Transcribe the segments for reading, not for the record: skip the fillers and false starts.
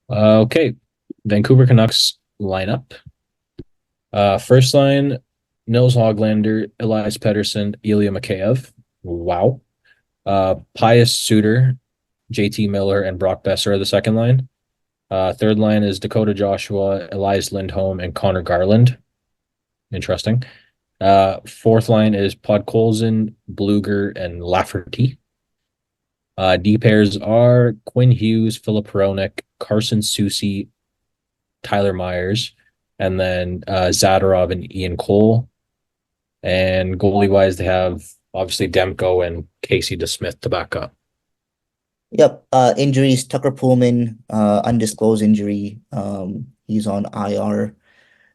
Okay, Vancouver Canucks lineup. First line, Nils Hoglander, Elias Pettersson, Ilya Mikheyev. Wow. Pius Suter, JT Miller, and Brock Besser are the second line. Third line is Dakota Joshua, Elias Lindholm, and Connor Garland. Interesting. Fourth line is Podkolzin, Bluger, and Lafferty. D pairs are Quinn Hughes, Philip Hronik, Carson Soucy, Tyler Myers, and then Zadorov and Ian Cole. And goalie wise, they have obviously Demko and Casey DeSmith to back up. Yep. Injuries, Tucker Pullman, undisclosed injury. He's on IR.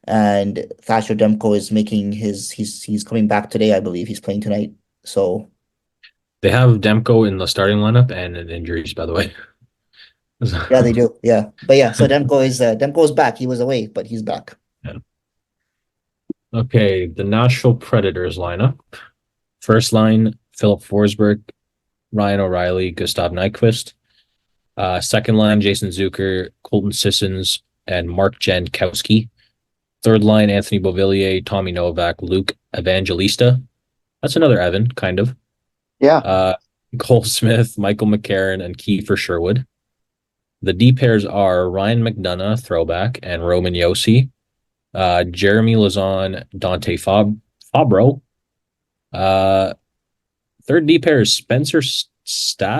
And Thatcher Demko is making he's coming back today, I believe. He's playing tonight. So They have Demko in the starting lineup and in injuries, by the way. yeah, they do. Yeah. But yeah, so Demko is back. He was away, but he's back. Yeah. Okay, the Nashville Predators lineup. First line, Philip Forsberg, Ryan O'Reilly, Gustav Nyquist. Second line, Jason Zucker, Colton Sissons, and Mark Jankowski. Third line, Anthony Beauvillier, Tommy Novak, Luke Evangelista. That's another Evan, kind of. Yeah. Cole Smith, Michael McCarron, and Kiefer Sherwood. The D pairs are Ryan McDonough, throwback, and Roman Yossi. Jeremy Lazon, Dante Fabro. Third D pair is Spencer Stasny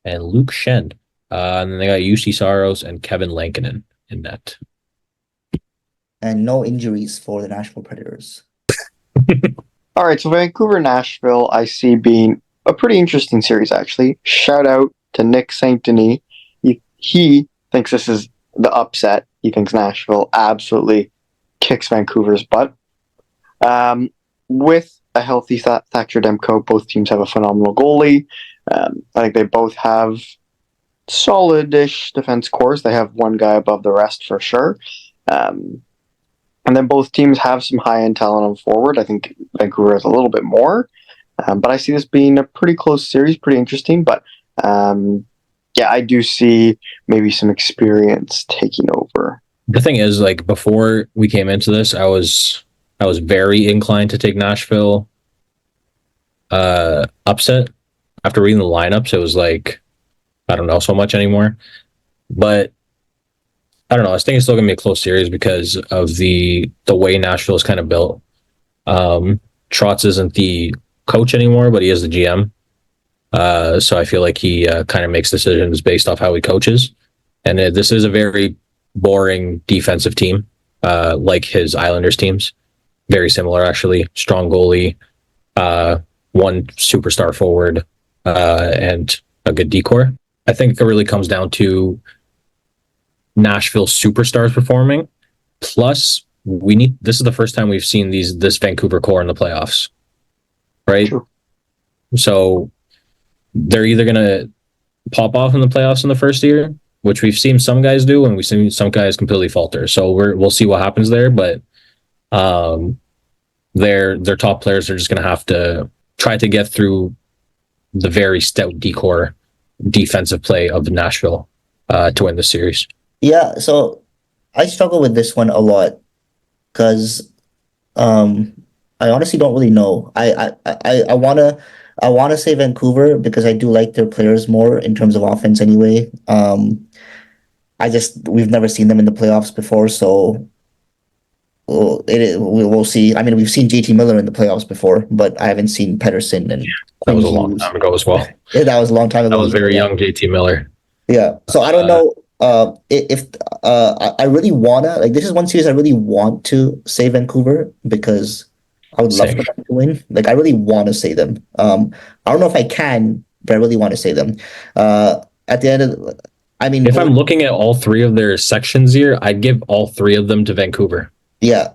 and Luke Shen. And then they got UC Saros and Kevin Lankinen in net. And no injuries for the Nashville Predators. All right, so Vancouver Nashville, I see being a pretty interesting series, actually. Shout out to Nick St. Denis. He thinks this is the upset. He thinks Nashville absolutely kicks Vancouver's butt. With a healthy Thatcher Demko, both teams have a phenomenal goalie. I think they both have solid-ish defense cores. They have one guy above the rest for sure. And then both teams have some high-end talent on forward. I think Vancouver has a little bit more. But I see this being a pretty close series, pretty interesting. But yeah, I do see maybe some experience taking over. The thing is, like, before we came into this, I was very inclined to take Nashville upset. After reading the lineups, it was like, I don't know so much anymore. But I don't know. I think it's still gonna be a close series because of the way Nashville is kind of built. Trotz isn't the coach anymore, but he is the GM. So I feel like he kind of makes decisions based off how he coaches. And this is a very boring defensive team, like his Islanders teams. Very similar, actually. Strong goalie, one superstar forward, and a good decor. I think it really comes down to Nashville superstars performing. Plus, this is the first time we've seen this Vancouver core in the playoffs, right? True. So they're either gonna pop off in the playoffs in the first year, which we've seen some guys do, and we've seen some guys completely falter. So we'll see what happens there, but their top players are just gonna have to try to get through the very stout decor defensive play of Nashville to win the series. Yeah, so I struggle with this one a lot because I honestly don't really know. I wanna say Vancouver because I do like their players more in terms of offense anyway. We've never seen them in the playoffs before, so we'll see. I mean, we've seen JT Miller in the playoffs before, but I haven't seen Pettersson and That was a long time ago as well. Yeah, that was a long time ago. That was very young JT Miller. Yeah, so I don't know if I really wanna like this is one series I really want to say Vancouver because I would love Same. for them to win. Like I really want to say them. I don't know if I can, but I really want to say them. At the end of, I mean, If I'm looking at all three of their sections here, I'd give all three of them to Vancouver. yeah,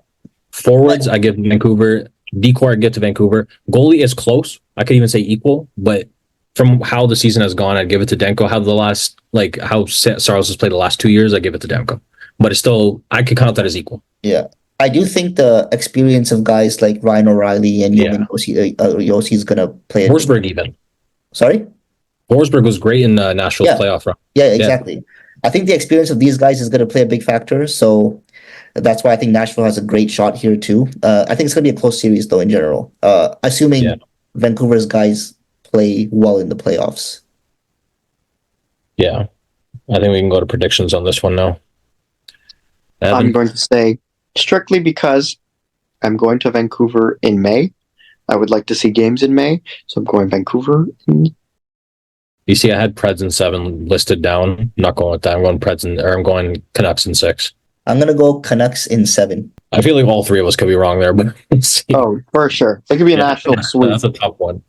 Forwards, I give Vancouver. Decor, I get to Vancouver. Goalie is close. I could even say equal, but from how the season has gone, I'd give it to Demko. How Saros has played the last 2 years, I give it to Demko. But it's still, I could count that as equal. yeah. I do think the experience of guys like Ryan O'Reilly and Yeah. Yossi is gonna play. Forsberg even. Sorry? Forsberg was great in Nashville's Yeah. playoff run. Yeah, exactly. I think the experience of these guys is going to play a big factor. So that's why I think Nashville has a great shot here too. I think it's going to be a close series though in general. Assuming Yeah. Vancouver's guys play well in the playoffs. Yeah. I think we can go to predictions on this one now. I'm Evan? going to say strictly because I'm going to Vancouver in May. I would like to see games in May, so I'm going Vancouver. You see, I had Preds in 7 listed down. I'm not going with that. I'm going Canucks in 6. I'm going to go Canucks in 7. I feel like all three of us could be wrong there, but let's see. Oh, for sure. It could be a Yeah, Nashville sweep. that's a tough one.